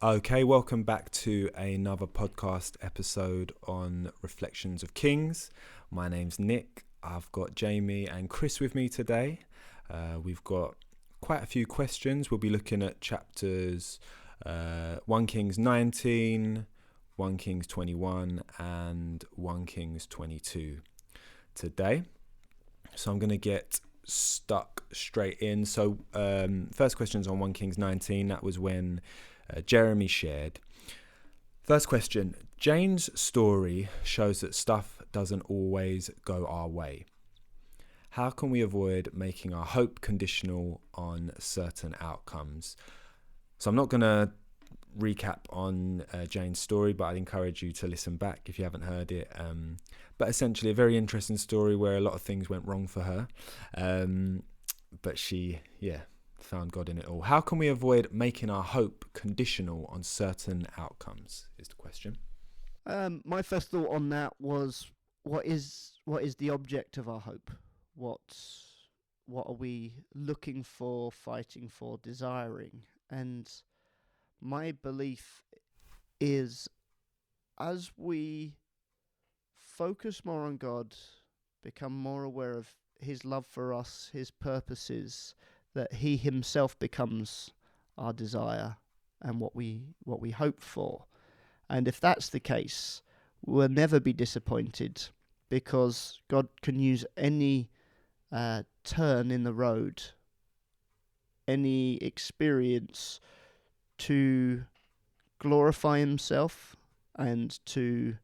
Okay, welcome back to another podcast episode on Reflections of Kings. My name's Nick. I've got Jamie and Chris with me today. We've got quite a few questions. We'll be looking at chapters 1 Kings 19, 1 Kings 21 and 1 Kings 22 today. So I'm going to get stuck straight in. So first question's on 1 Kings 19. That was when Jeremy shared. First question: Jane's story shows that stuff doesn't always go our way. How can we avoid making our hope conditional on certain outcomes? So I'm not going to recap on Jane's story, but I'd encourage you to listen back if you haven't heard it. But essentially a very interesting story where a lot of things went wrong for her. But she, found God in it all. How can we avoid making our hope conditional on certain outcomes is the question. My first thought on that was, what is the object of our hope? What are we looking for, fighting for, desiring? And my belief is, as we focus more on God, become more aware of his love for us, his purposes, that he himself becomes our desire and what we hope for. And if that's the case, we'll never be disappointed, because God can use any turn in the road, any experience, to glorify himself and to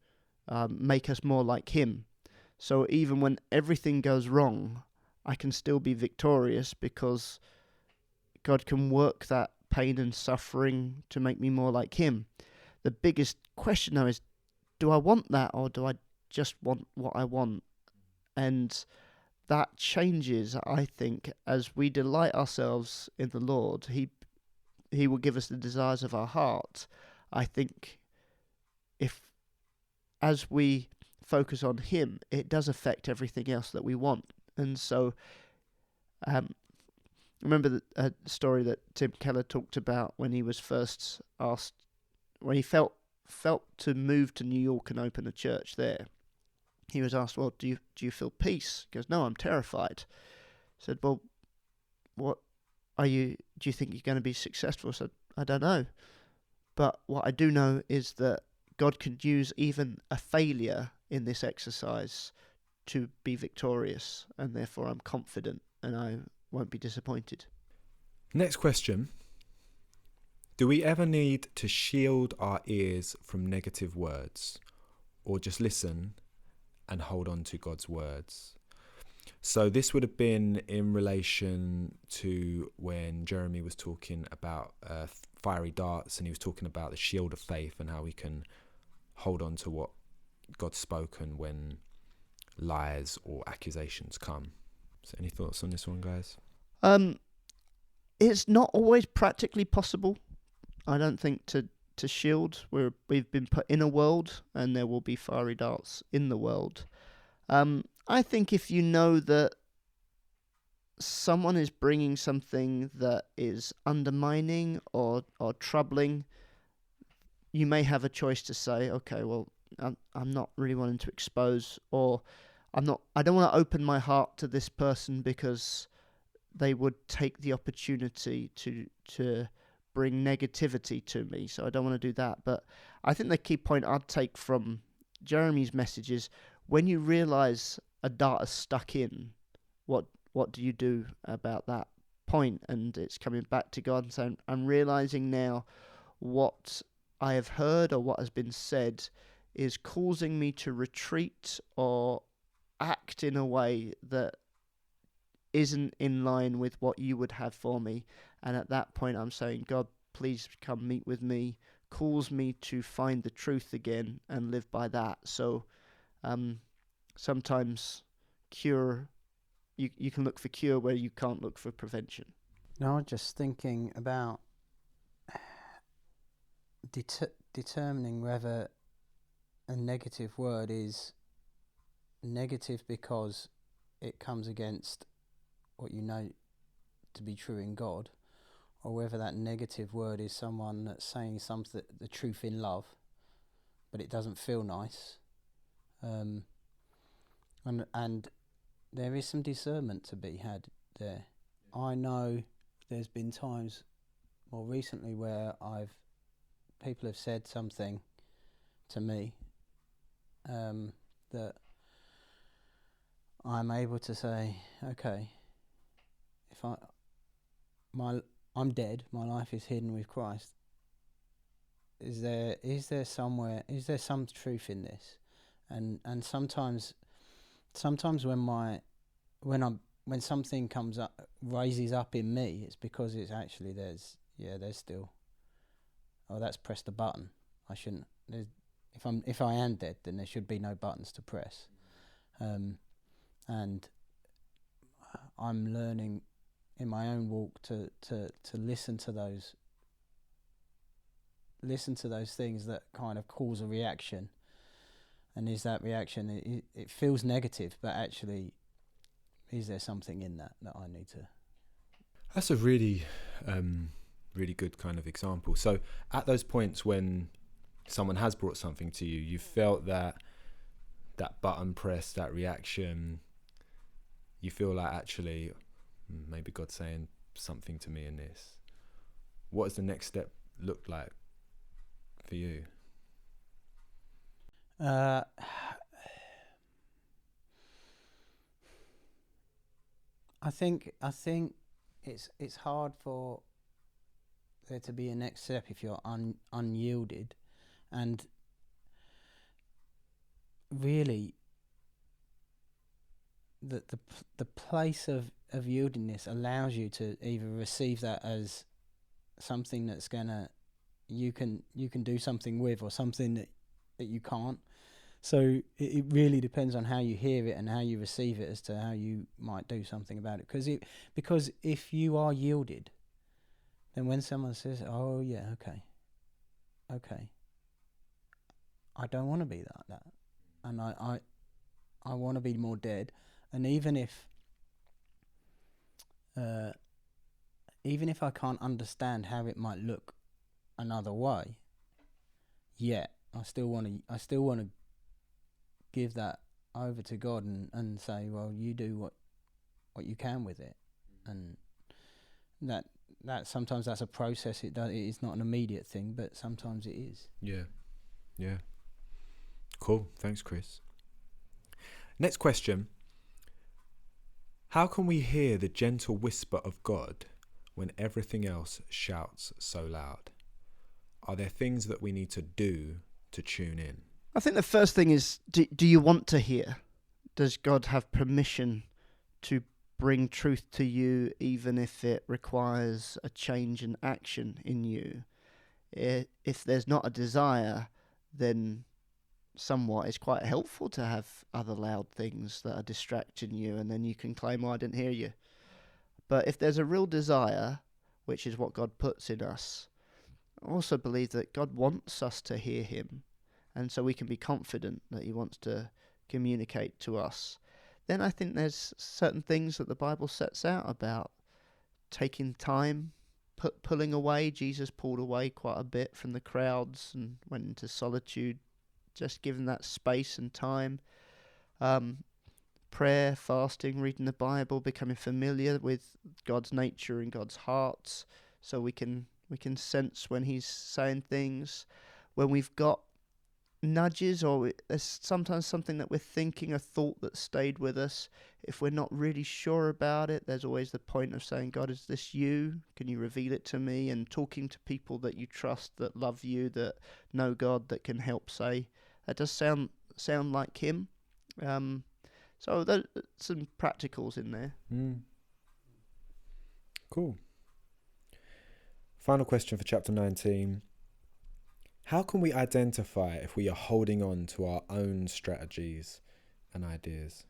make us more like him. So even when everything goes wrong, I can still be victorious, because God can work that pain and suffering to make me more like him. The biggest question though is, do I want that, or do I just want what I want? And that changes, I think, as we delight ourselves in the Lord. He will give us the desires of our heart. I think if, as we focus on him, it does affect everything else that we want. And so, remember the story that Tim Keller talked about when he was first asked, when he felt to move to New York and open a church there. He was asked, "Well, do you feel peace?" He goes, "No, I'm terrified." He said, "Well, what are you? Do you think you're going to be successful?" I said, "I don't know, but what I do know is that God could use even a failure in this exercise to be victorious, and therefore I'm confident and I won't be disappointed." Next question: do we ever need to shield our ears from negative words, or just listen and hold on to God's words? So this would have been in relation to when Jeremy was talking about fiery darts, and he was talking about the shield of faith and how we can hold on to what God's spoken when lies or accusations come. So any thoughts on this one, guys? It's not always practically possible, I don't think, to shield. We've been put in a world, and there will be fiery darts in the world. I think if you know that someone is bringing something that is undermining or troubling, you may have a choice to say, okay, well, I'm not really wanting to expose, or I don't want to open my heart to this person because they would take the opportunity to bring negativity to me. So I don't want to do that. But I think the key point I'd take from Jeremy's message is, when you realise a dart is stuck in, what do you do about that point? And it's coming back to God and saying, I'm realising now what I have heard or what has been said is causing me to retreat or act in a way that isn't in line with what you would have for me. And at that point I'm saying, God, please come meet with me, cause me to find the truth again and live by that. So sometimes cure, you can look for cure where you can't look for prevention. No, I'm just thinking about determining whether a negative word is negative because it comes against what you know to be true in God, or whether that negative word is someone that's saying something, the truth in love, but it doesn't feel nice. And there is some discernment to be had there. I know there's been times more recently where people have said something to me that I'm able to say, okay, if I'm dead, my life is hidden with Christ. Is there some truth in this? And sometimes when something comes up, raises up in me, it's because it's actually there's still, oh, that's pressed a button. I shouldn't. If I am dead, then there should be no buttons to press. And I'm learning in my own walk to listen to those things that kind of cause a reaction. And is that reaction, it feels negative, but actually, is there something in that I need to... That's a really, really good kind of example. So at those points when someone has brought something to you, you felt that button press, that reaction, you feel like actually maybe God's saying something to me in this. What does the next step look like for you? I think it's hard for there to be a next step if you're unyielded, and really the place of yieldingness allows you to either receive that as something that's you can do something with, or something that you can't. So it really depends on how you hear it and how you receive it as to how you might do something about it. Because if you are yielded, then when someone says, "Oh yeah, okay," I don't want to be like that, and I want to be more dead. And even if I can't understand how it might look another way, yet I still want to give that over to God and say, well, you do what you can with it. And that sometimes that's a process. It's not an immediate thing, but sometimes it is. Yeah. Cool. Thanks, Chris. Next question. How can we hear the gentle whisper of God when everything else shouts so loud? Are there things that we need to do to tune in? I think the first thing is, do you want to hear? Does God have permission to bring truth to you, even if it requires a change in action in you? If there's not a desire, then somewhat it's quite helpful to have other loud things that are distracting you, and then you can claim, I didn't hear you. But if there's a real desire, which is what God puts in us, I also believe that God wants us to hear him, and so we can be confident that he wants to communicate to us. Then I think there's certain things that the Bible sets out about taking time, pulling away. Jesus pulled away quite a bit from the crowds and went into solitude, just given that space and time. Prayer, fasting, reading the Bible, becoming familiar with God's nature and God's heart, so we can sense when he's saying things. When we've got nudges, or there's sometimes something that we're thinking, a thought that stayed with us, if we're not really sure about it, there's always the point of saying, God, is this you? Can you reveal it to me? And talking to people that you trust, that love you, that know God, that can help say, that does sound like him. So there's some practicals in there. Cool. Final question for chapter 19. How can we identify if we are holding on to our own strategies and ideas?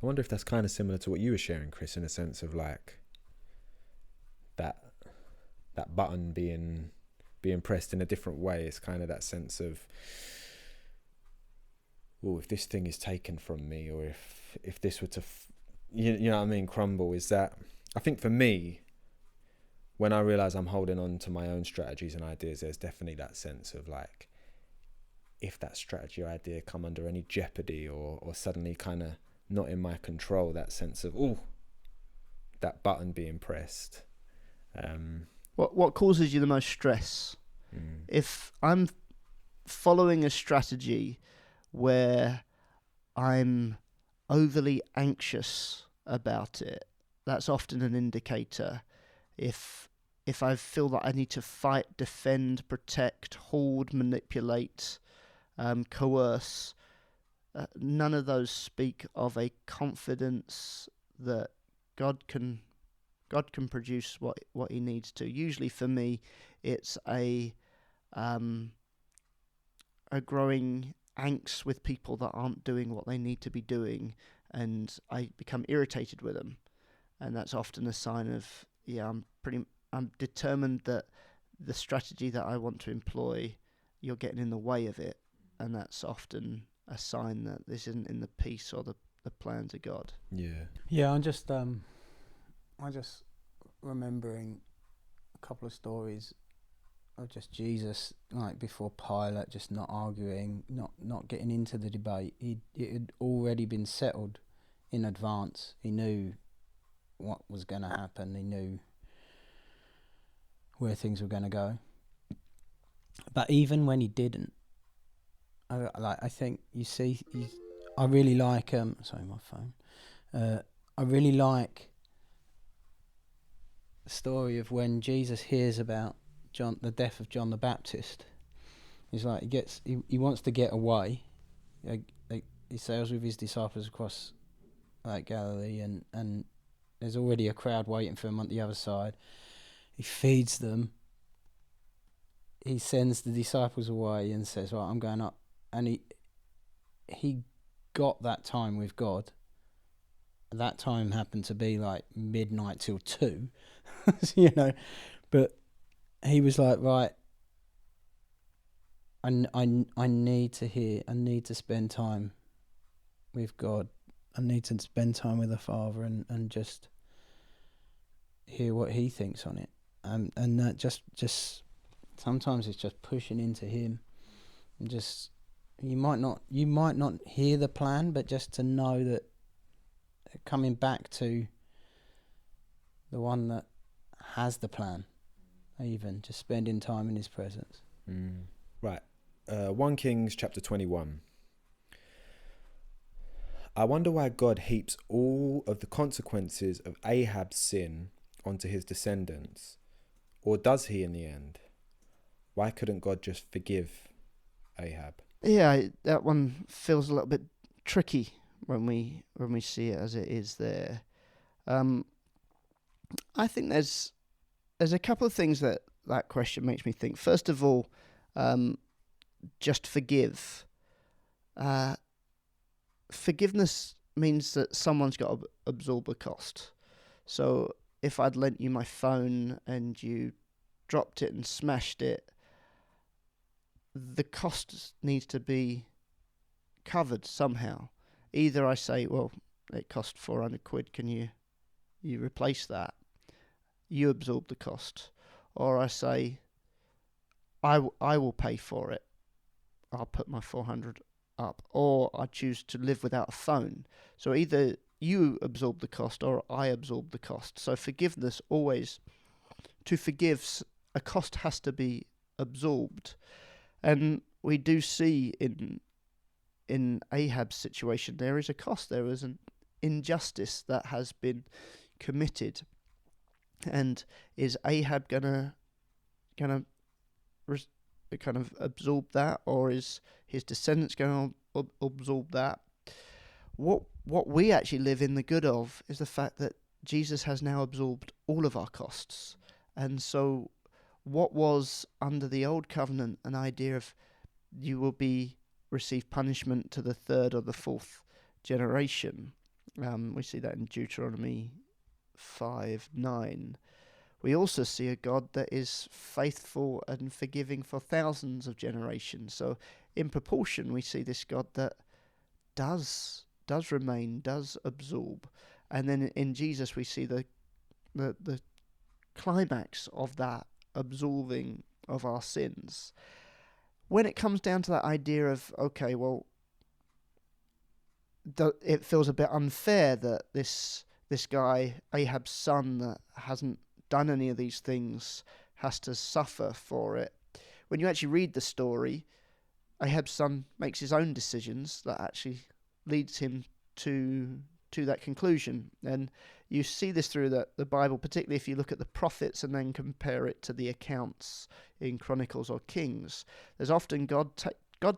I wonder if that's kind of similar to what you were sharing, Chris, in a sense of like that button being pressed in a different way. It's kind of that sense of, if this thing is taken from me, or if this were to you know what I mean, crumble, is that I think for me, when I realise I'm holding on to my own strategies and ideas, there's definitely that sense of like, if that strategy or idea come under any jeopardy or suddenly kind of not in my control, that sense of, oh, that button being pressed. What causes you the most stress? If I'm following a strategy where I'm overly anxious about it, that's often an indicator. If I feel that I need to fight, defend, protect, hold, manipulate, coerce, none of those speak of a confidence that God can produce what He needs to. Usually, for me, it's a growing angst with people that aren't doing what they need to be doing, and I become irritated with them, and that's often a sign of I'm determined that the strategy that I want to employ, you're getting in the way of it, and that's often a sign that this isn't in the peace or the plans of God. Yeah, I'm just remembering a couple of stories of just Jesus, like before Pilate, just not arguing, not getting into the debate. It had already been settled in advance. He knew what was going to happen. He knew where things were going to go. But even when he didn't, I think you see, I really like. Sorry, my phone. I really like the story of when Jesus hears about the death of John the Baptist. He's like, he wants to get away. He sails with his disciples across like Galilee, and there's already a crowd waiting for him on the other side. He feeds them. He sends the disciples away and says, "Right, I'm going up." And he got that time with God. That time happened to be like midnight till 2, But he was like, right, I need to hear. I need to spend time with God. I need to spend time with the Father and just hear what He thinks on it. And that just sometimes it's just pushing into Him, and just you might not hear the plan, but just to know that coming back to the one that has the plan, even just spending time in His presence. Right. 1 Kings chapter 21. I wonder why God heaps all of the consequences of Ahab's sin onto his descendants. Or does He in the end? Why couldn't God just forgive Ahab? Yeah, that one feels a little bit tricky when we see it as it is there. I think there's a couple of things that question makes me think. First of all, just forgive. Forgiveness means that someone's got to absorb a cost. So if I'd lent you my phone and you dropped it and smashed it, the cost needs to be covered somehow. Either I say, well, it cost 400 quid, can you replace that? You absorb the cost. Or I say, I will pay for it. I'll put my 400 up. Or I choose to live without a phone. So either you absorb the cost or I absorb the cost. So forgiveness always, to forgive, a cost has to be absorbed. And we do see in Ahab's situation, there is a cost. There is an injustice that has been committed. And is Ahab gonna kind of absorb that, or is his descendants going to absorb that? What we actually live in the good of is the fact that Jesus has now absorbed all of our costs. And so what was under the old covenant an idea of you will receive punishment to the third or the fourth generation. We see that in Deuteronomy 5:9. We also see a God that is faithful and forgiving for thousands of generations. So in proportion, we see this God that does remain, does absorb. And then in Jesus we see the climax of that absolving of our sins. When it comes down to that idea of, okay, well, it feels a bit unfair that this guy, Ahab's son, that hasn't done any of these things, has to suffer for it. When you actually read the story, Ahab's son makes his own decisions that actually leads him to that conclusion. And you see this through the Bible, particularly if you look at the prophets and then compare it to the accounts in Chronicles or Kings. There's often God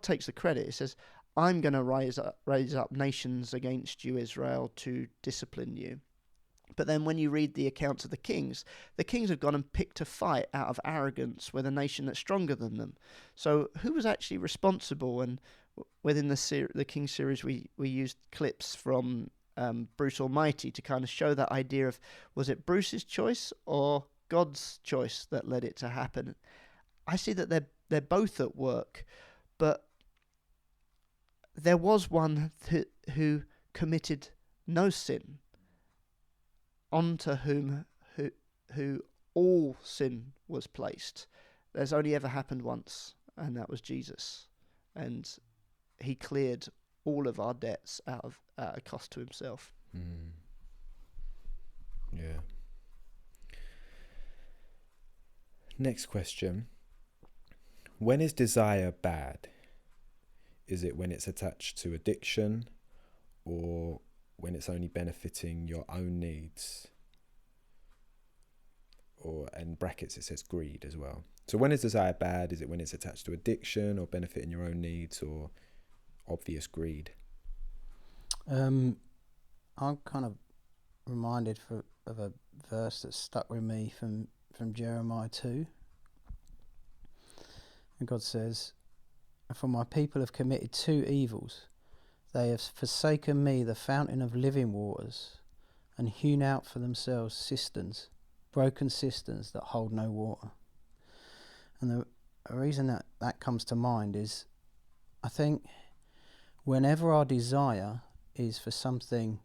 takes the credit. He says, I'm going to raise up nations against you, Israel, to discipline you. But then when you read the accounts of the kings have gone and picked a fight out of arrogance with a nation that's stronger than them. So who was actually responsible? And within the King series, we used clips from Bruce Almighty to kind of show that idea of, was it Bruce's choice or God's choice that led it to happen? I see that they're both at work, but there was one who committed no sin, onto whom who all sin was placed. There's only ever happened once, and that was Jesus, and he cleared all of our debts at a cost to himself. Yeah. Next question. When is desire bad? Is it when it's attached to addiction, or when it's only benefiting your own needs? Or in brackets it says greed as well. So when is desire bad? Is it when it's attached to addiction or benefiting your own needs or obvious greed? I'm kind of reminded of a verse that stuck with me from Jeremiah 2. And God says, "For my people have committed two evils. They have forsaken me, the fountain of living waters, and hewn out for themselves cisterns, broken cisterns that hold no water." And the reason that comes to mind is, I think whenever our desire is for something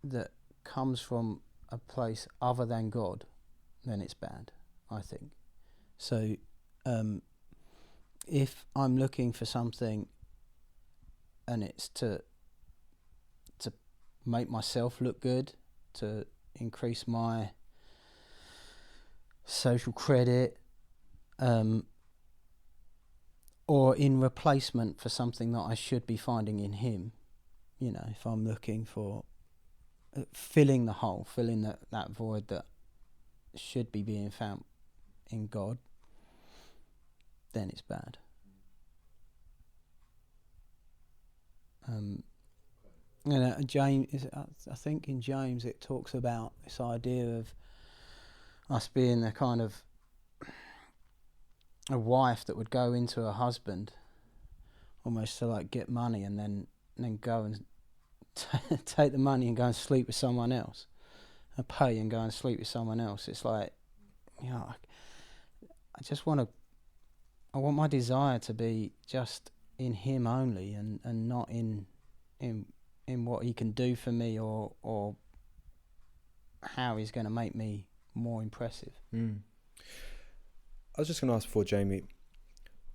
that comes from a place other than God, then it's bad, I think. So if I'm looking for something and it's to make myself look good, to increase my social credit, or in replacement for something that I should be finding in him, if I'm looking for filling the hole, filling that void that should be being found in God, then it's bad. James, I think in James it talks about this idea of us being the kind of a wife that would go into her husband almost to like get money and then go and take the money and go and sleep with someone else, and pay and go and sleep with someone else. It's like, I want my desire to be just in him only, and not in what he can do for me or how he's going to make me more impressive. I was just going to ask before, Jamie,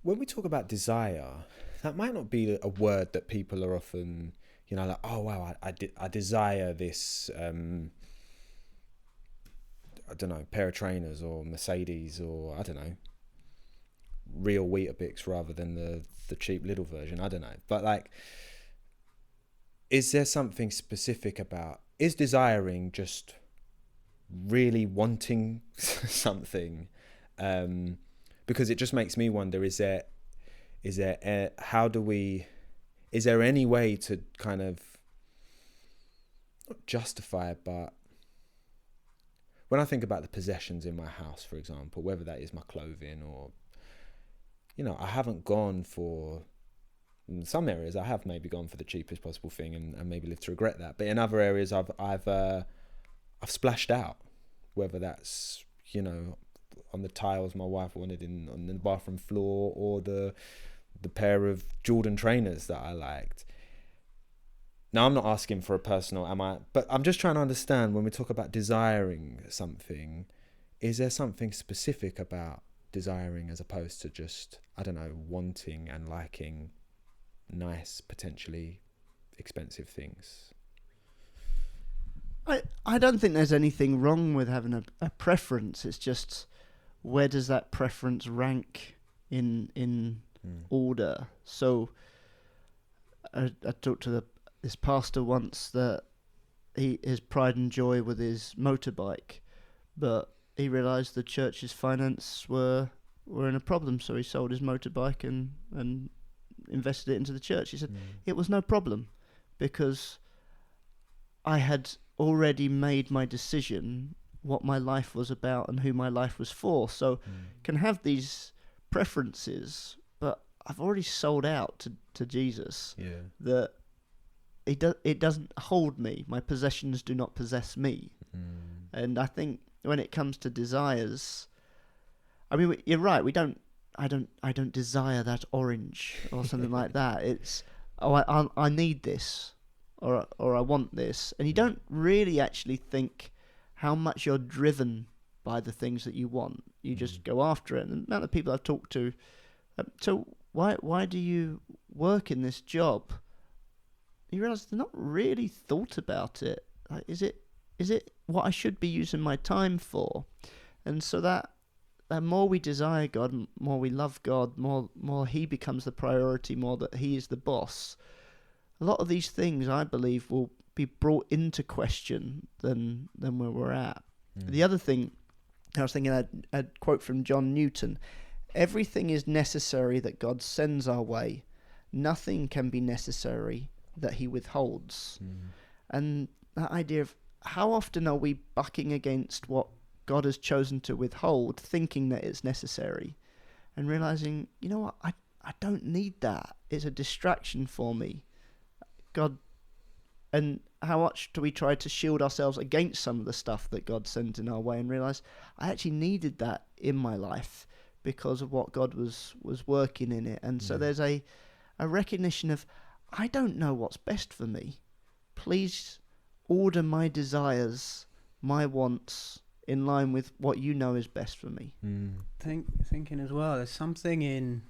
when we talk about desire, that might not be a word that people are often, like, oh wow, I desire this, I don't know, pair of trainers or Mercedes or, I don't know, real Weetabix rather than the cheap little version. I don't know. But like, is there something specific about, is desiring just really wanting something? Because it just makes me wonder, is there any way to kind of not justify it, but when I think about the possessions in my house, for example, whether that is my clothing or, I haven't gone for, in some areas I have maybe gone for the cheapest possible thing and maybe live to regret that. But in other areas I've splashed out, whether that's, on the tiles my wife wanted on the bathroom floor, or the pair of Jordan trainers that I liked. Now, I'm not asking for a personal, but I'm just trying to understand when we talk about desiring something, is there something specific about desiring as opposed to just, I don't know, wanting and liking nice, potentially expensive things? I don't think there's anything wrong with having a preference. It's just, where does that preference rank in order? So I talked to this pastor once that his pride and joy with his motorbike, but he realised the church's finance were in a problem, so he sold his motorbike and invested it into the church. He said it was no problem because I had already made my decision what my life was about and who my life was for. So can have these preferences, but I've already sold out to Jesus. Yeah. That it doesn't hold me. My possessions do not possess me. And I think when it comes to desires, I mean, you're right. I don't desire that orange or something like that. It's, I need this, or I want this, and you don't really actually think how much you're driven by the things that you want. You just go after it. And the amount of people I've talked to, so why do you work in this job? You realise they're not really thought about it. Like, is it what I should be using my time for? And so that more we desire God, more we love God, more He becomes the priority, more that He is the boss. A lot of these things, I believe, will be brought into question than where we're at. The other thing, I was thinking, a quote from John Newton: "Everything is necessary that God sends our way. Nothing can be necessary that He withholds." And that idea of how often are we bucking against what God has chosen to withhold, thinking that it's necessary, and realizing, you know what, I don't need that. It's a distraction for me. God, and how much do we try to shield ourselves against some of the stuff that God sends in our way, and realize I actually needed that in my life because of what God was working in it. And so there's a recognition of, I don't know what's best for me. Please order my desires, my wants, in line with what you know is best for me. Thinking as well, there's something in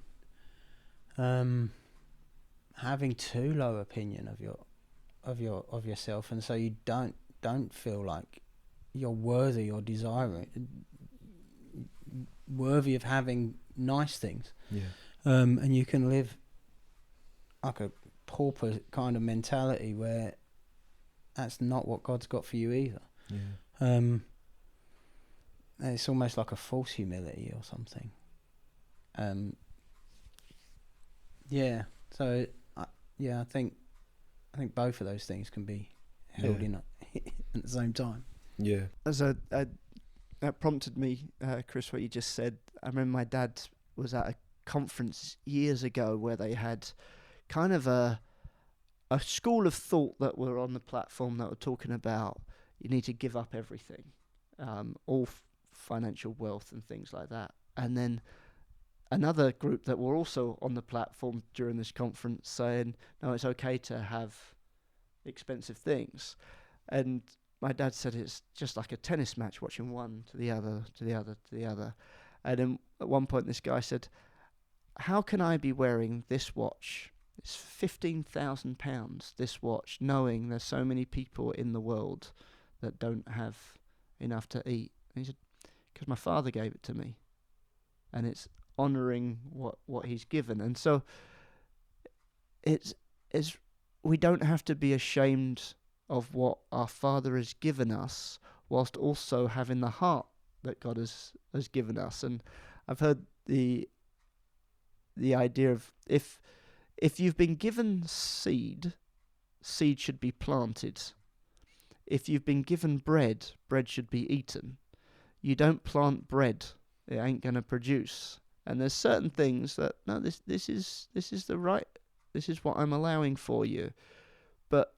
having too low opinion of yourself, and so you don't feel like you're worthy or worthy of having nice things. And you can live like a pauper kind of mentality where that's not what God's got for you either. It's almost like a false humility or something. So I think both of those things can be held in at the same time. Yeah. That prompted me, Chris, what you just said. I remember my dad was at a conference years ago where they had kind of a school of thought that were on the platform that were talking about you need to give up everything, all financial wealth and things like that. And then another group that were also on the platform during this conference saying, no, it's okay to have expensive things. And my dad said it's just like a tennis match, watching one to the other, to the other, to the other. And then at one point this guy said, how can I be wearing this watch? It's £15,000, this watch, knowing there's so many people in the world that don't have enough to eat. And he said, because my father gave it to me. And it's honouring what he's given. And so it's we don't have to be ashamed of what our Father has given us, whilst also having the heart that God has given us. And I've heard the idea of if you've been given seed should be planted. If you've been given bread should be eaten. You don't plant bread, it ain't going to produce. And there's certain things that, no, this is the right, this is what I'm allowing for you. But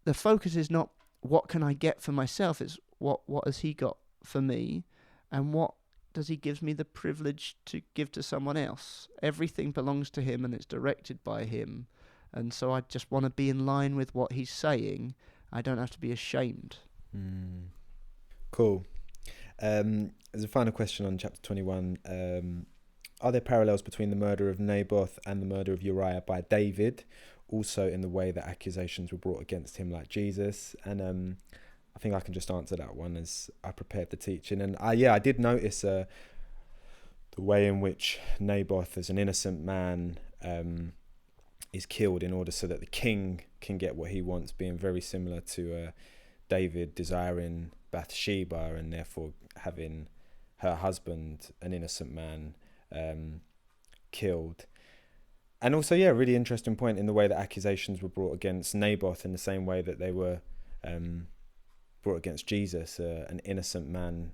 the focus is not what can I get for myself, it's what has He got for me, and what does He give me the privilege to give to someone else. Everything belongs to Him and it's directed by Him. And so I just want to be in line with what he's saying. I don't have to be ashamed. Cool. As a final question on chapter 21, are there parallels between the murder of Naboth and the murder of Uriah by David, also in the way that accusations were brought against him like Jesus? And I think I can just answer that one as I prepared the teaching. And I did notice the way in which Naboth, as an innocent man, is killed in order so that the king can get what he wants, being very similar to David desiring Bathsheba and therefore having her husband, an innocent man, killed. And also, really interesting point in the way that accusations were brought against Naboth in the same way that they were brought against Jesus, an innocent man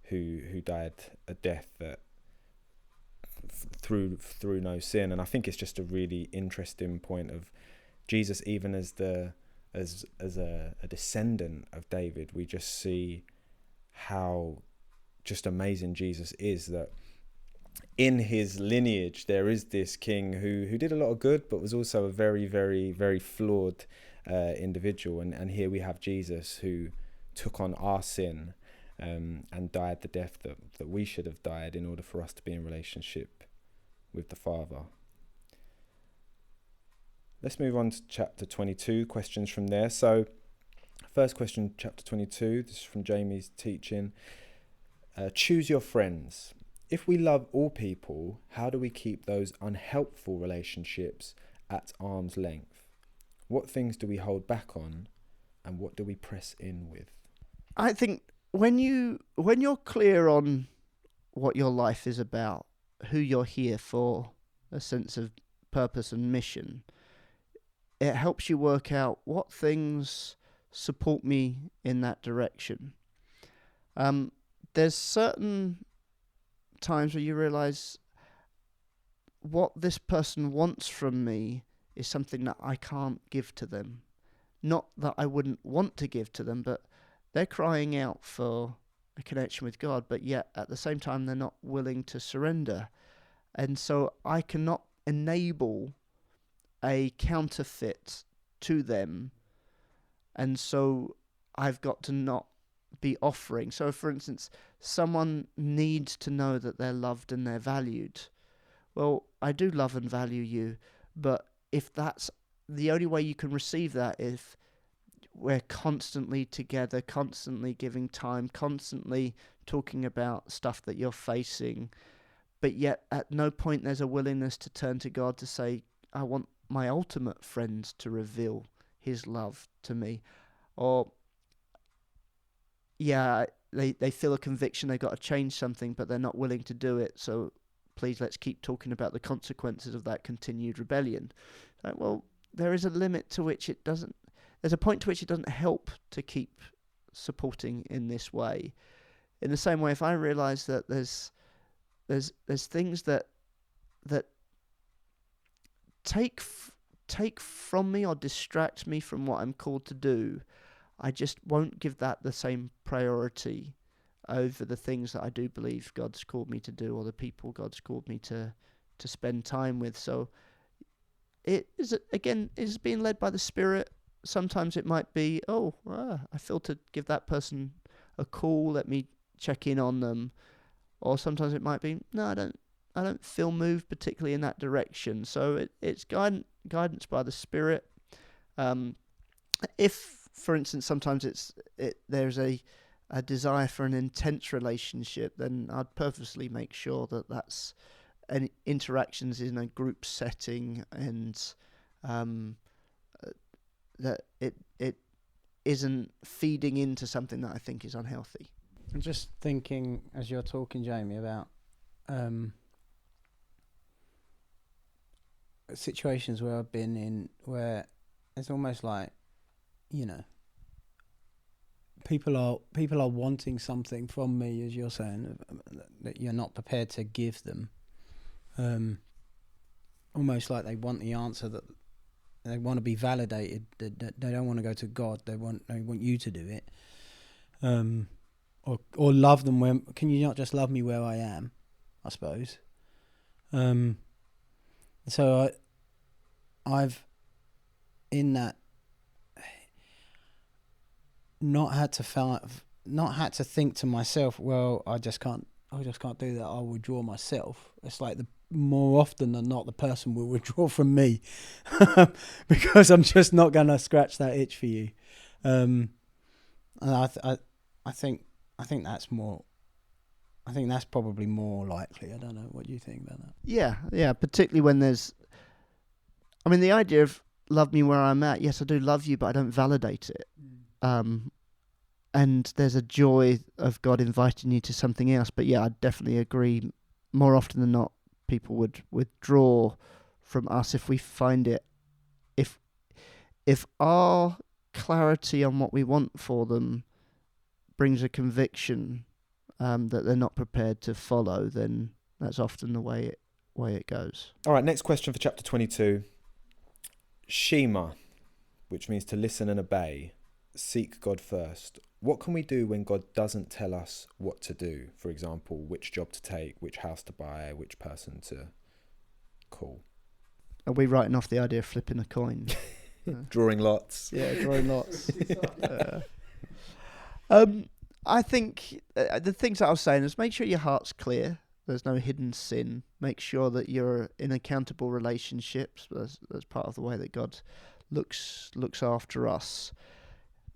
who died a death that through no sin. And I think it's just a really interesting point of Jesus, even as a descendant of David. We just see how just amazing Jesus is, that in his lineage there is this king who did a lot of good but was also a very, very, very flawed individual, and here we have Jesus who took on our sin and died the death that we should have died in order for us to be in relationship with the Father. Let's move on to chapter 22, questions from there. So first question, chapter 22, this is from Jamie's teaching. Choose your friends. If we love all people, how do we keep those unhelpful relationships at arm's length? What things do we hold back on, and what do we press in with? I think when you're clear on what your life is about, who you're here for, a sense of purpose and mission, it helps you work out what things support me in that direction. There's certain times where you realize what this person wants from me is something that I can't give to them. Not that I wouldn't want to give to them, but they're crying out for a connection with God, but yet at the same time they're not willing to surrender. And so I cannot enable a counterfeit to them, and so I've got to not be offering. So for instance, someone needs to know that they're loved and they're valued. Well, I do love and value you, but if that's the only way you can receive that, if we're constantly together, constantly giving time, constantly talking about stuff that you're facing, but yet at no point there's a willingness to turn to God to say, I want my ultimate friend to reveal his love to me. Or they feel a conviction they've got to change something, but they're not willing to do it, so please let's keep talking about the consequences of that continued rebellion. Like, well, there is a limit to which it doesn't, there's a point to which it doesn't help to keep supporting in this way. In the same way, if I realise that there's things that take from me or distract me from what I'm called to do, I just won't give that the same priority over the things that I do believe God's called me to do, or the people God's called me to spend time with. So it is being led by the Spirit. Sometimes it might be, I feel to give that person a call, let me check in on them. Or sometimes it might be, no, I don't feel moved particularly in that direction. So it's guidance by the Spirit. If, for instance, sometimes there's a desire for an intense relationship, then I'd purposely make sure that that's any interactions in a group setting, and that it isn't feeding into something that I think is unhealthy. I'm just thinking, as you're talking, Jamie, about situations where I've been in where it's almost like, people are wanting something from me, as you're saying, that you're not prepared to give them. Almost like they want the answer, that they want to be validated. They don't want to go to God. They want you to do it. Or love them when, can you not just love me where I am, I suppose. So I've in that, not had to think to myself, well, I just can't do that, I'll withdraw myself. It's like more often than not, the person will withdraw from me because I'm just not going to scratch that itch for you. And I think that's more. I think that's probably more likely. I don't know. What do you think about that? Yeah. Particularly when the idea of love me where I'm at. Yes, I do love you, but I don't validate it. And there's a joy of God inviting you to something else. But yeah, I definitely agree. More often than not, people would withdraw from us if we find it. If our clarity on what we want for them brings a conviction that they're not prepared to follow, then that's often the way it goes. All right, next question for chapter 22. Shema, which means to listen and obey. Seek God first. What can we do when God doesn't tell us what to do? For example, which job to take, which house to buy, which person to call. Are we writing off the idea of flipping a coin? Drawing lots. Yeah, drawing lots. I think the things that I was saying is make sure your heart's clear. There's no hidden sin. Make sure that you're in accountable relationships. That's part of the way that God looks after us.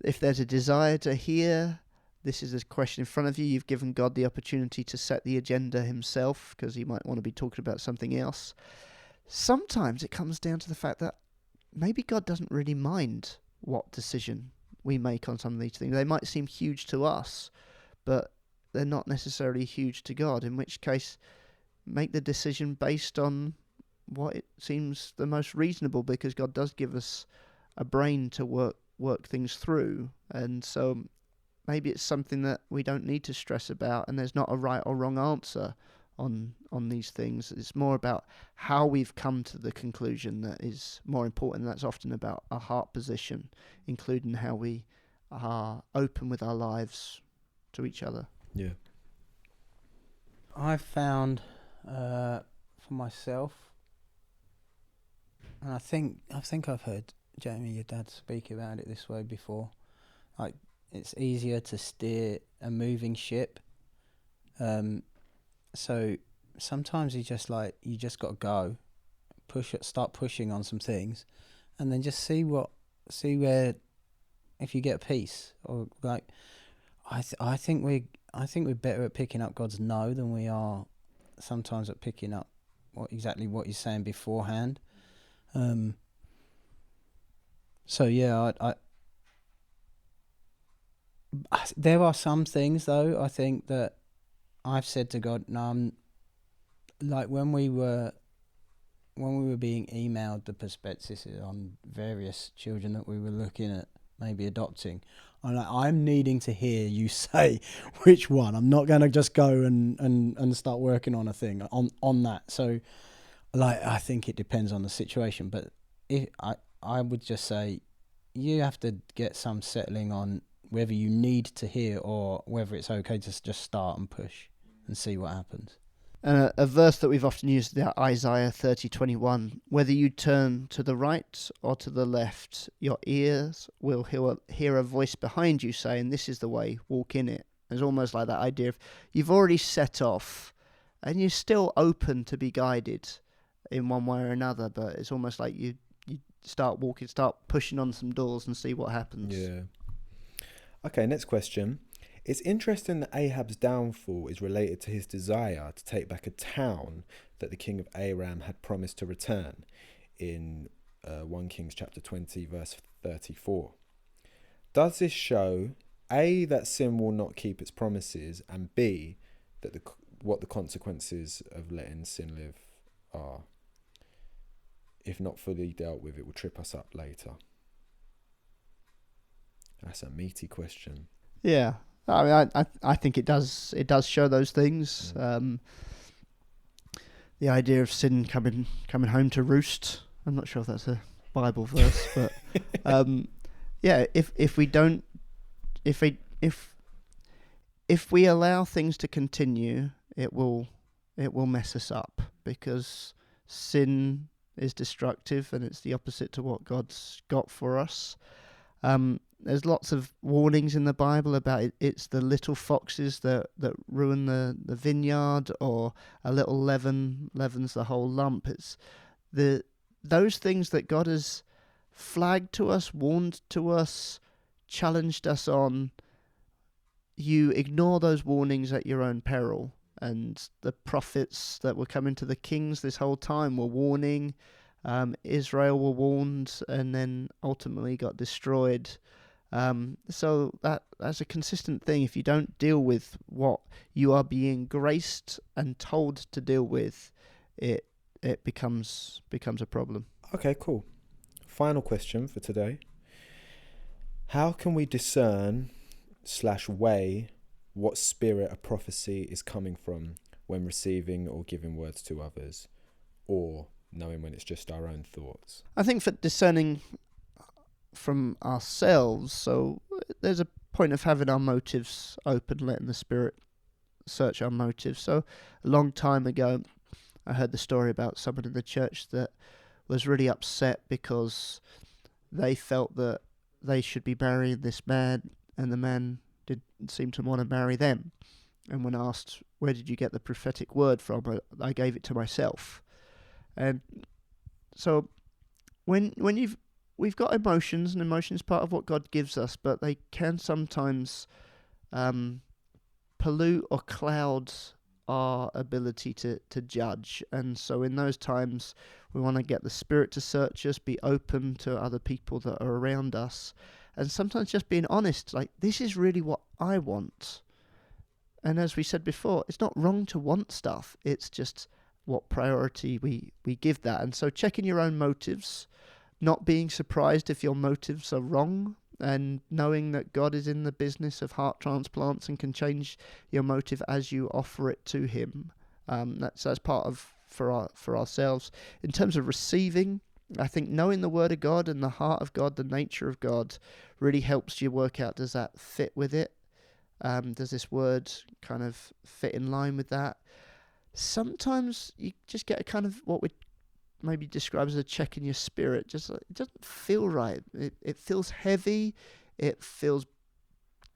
If there's a desire to hear, this is a question in front of you. You've given God the opportunity to set the agenda himself, because he might want to be talking about something else. Sometimes it comes down to the fact that maybe God doesn't really mind what decision we make on some of these things. They might seem huge to us, but they're not necessarily huge to God, in which case make the decision based on what it seems the most reasonable, because God does give us a brain to work things through. And so maybe it's something that we don't need to stress about, and there's not a right or wrong answer on these things. It's more about how we've come to the conclusion that is more important. That's often about our heart position, including how we are open with our lives to each other. Yeah. I've found for myself, and I think I've heard Jamie, your dad, speak about it this way before. Like, it's easier to steer a moving ship. So sometimes you just got to go, start pushing on some things, and then just see where, if you get peace, or like, I think we're better at picking up God's no than we are sometimes at picking up what he's saying beforehand. So yeah, I there are some things though, I think, that I've said to God, no, like when we were being emailed the prospectuses on various children that we were looking at maybe adopting, I'm needing to hear you say which one. I'm not going to just go and start working on a thing on that. So, like, I think it depends on the situation, but I would just say you have to get some settling on whether you need to hear or whether it's okay to just start and push and see what happens. And a verse that we've often used is Isaiah 30:21. Whether you turn to the right or to the left, your ears will hear a voice behind you saying, "This is the way, walk in it." It's almost like that idea of you've already set off and you're still open to be guided in one way or another, but it's almost like you start walking, start pushing on some doors and see what happens. Yeah. Okay, next question. It's interesting that Ahab's downfall is related to his desire to take back a town that the king of Aram had promised to return in 1 Kings chapter 20, verse 34. Does this show, A, that sin will not keep its promises, and B, that what the consequences of letting sin live are? If not fully dealt with, it will trip us up later. That's a meaty question. Yeah. I mean, I think it does show those things. The idea of sin coming home to roost. I'm not sure if that's a Bible verse, but yeah. If we allow things to continue, it will mess us up, because sin is destructive, and it's the opposite to what God's got for us. There's lots of warnings in the Bible about it's the little foxes that ruin the vineyard, or a little leaven leavens the whole lump. It's those things that God has flagged to us, warned to us, challenged us on. You ignore those warnings at your own peril. And the prophets that were coming to the kings this whole time were warning. Israel were warned and then ultimately got destroyed. So that's a consistent thing. If you don't deal with what you are being graced and told to deal with, it becomes a problem. Okay, cool. Final question for today. How can we discern / weigh what spirit a prophecy is coming from when receiving or giving words to others, or knowing when it's just our own thoughts? I think for discerning from ourselves, so there's a point of having our motives open, letting the Spirit search our motives. So a long time ago, I heard the story about someone in the church that was really upset because they felt that they should be marrying this man, and the man didn't seem to want to marry them. And when asked, where did you get the prophetic word from, I gave it to myself. And so when we've got emotions, and emotion is part of what God gives us, but they can sometimes pollute or cloud our ability to judge. And so in those times, we want to get the Spirit to search us, be open to other people that are around us, and sometimes just being honest, like, this is really what I want. And as we said before, it's not wrong to want stuff. It's just what priority we give that. And so checking your own motives, not being surprised if your motives are wrong, and knowing that God is in the business of heart transplants and can change your motive as you offer it to him. That's part of for ourselves. In terms of receiving, I think knowing the Word of God and the heart of God, the nature of God, really helps you work out, does that fit with it? Does this word kind of fit in line with that? Sometimes you just get a kind of what we maybe describe as a check in your spirit. Just it doesn't feel right. It feels heavy. It feels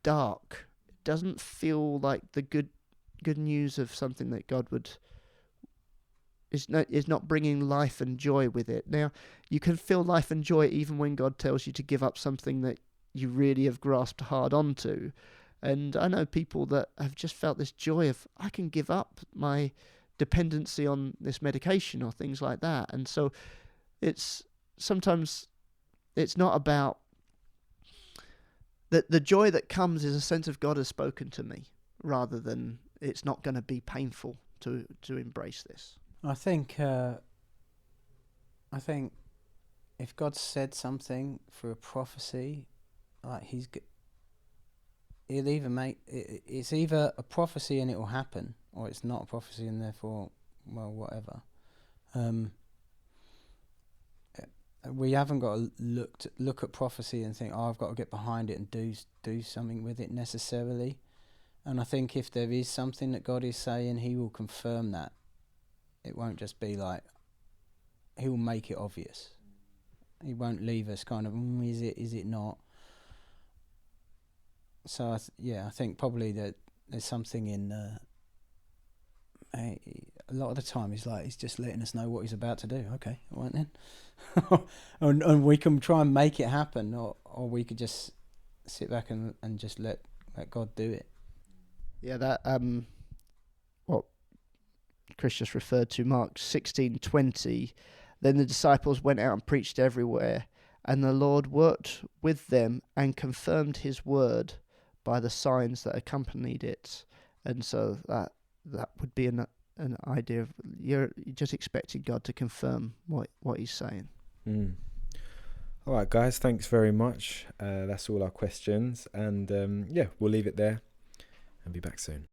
dark. It doesn't feel like the good news of something that God is not bringing life and joy with it. Now, you can feel life and joy even when God tells you to give up something that you really have grasped hard onto. And I know people that have just felt this joy of, I can give up my dependency on this medication or things like that. And so sometimes it's not about the joy that comes is a sense of God has spoken to me, rather than it's not going to be painful to embrace this. I think if God said something through a prophecy, like he'll either make it's either a prophecy and it will happen, or it's not a prophecy and therefore, well, whatever. We haven't got to look at prophecy and think, oh, I've got to get behind it and do something with it necessarily. And I think if there is something that God is saying, he will confirm that. It won't just be like, he will make it obvious. He won't leave us kind of, is it not? So I think probably that there's something in a lot of the time he's just letting us know what he's about to do. Okay, all right then. and we can try and make it happen, or we could just sit back and just let God do it. Yeah, that what Chris just referred to, Mark 16:20. Then the disciples went out and preached everywhere, and the Lord worked with them and confirmed his word by the signs that accompanied it. And so that would be an idea of you're just expecting God to confirm what he's saying. All right, guys, thanks very much. That's all our questions, and we'll leave it there and be back soon.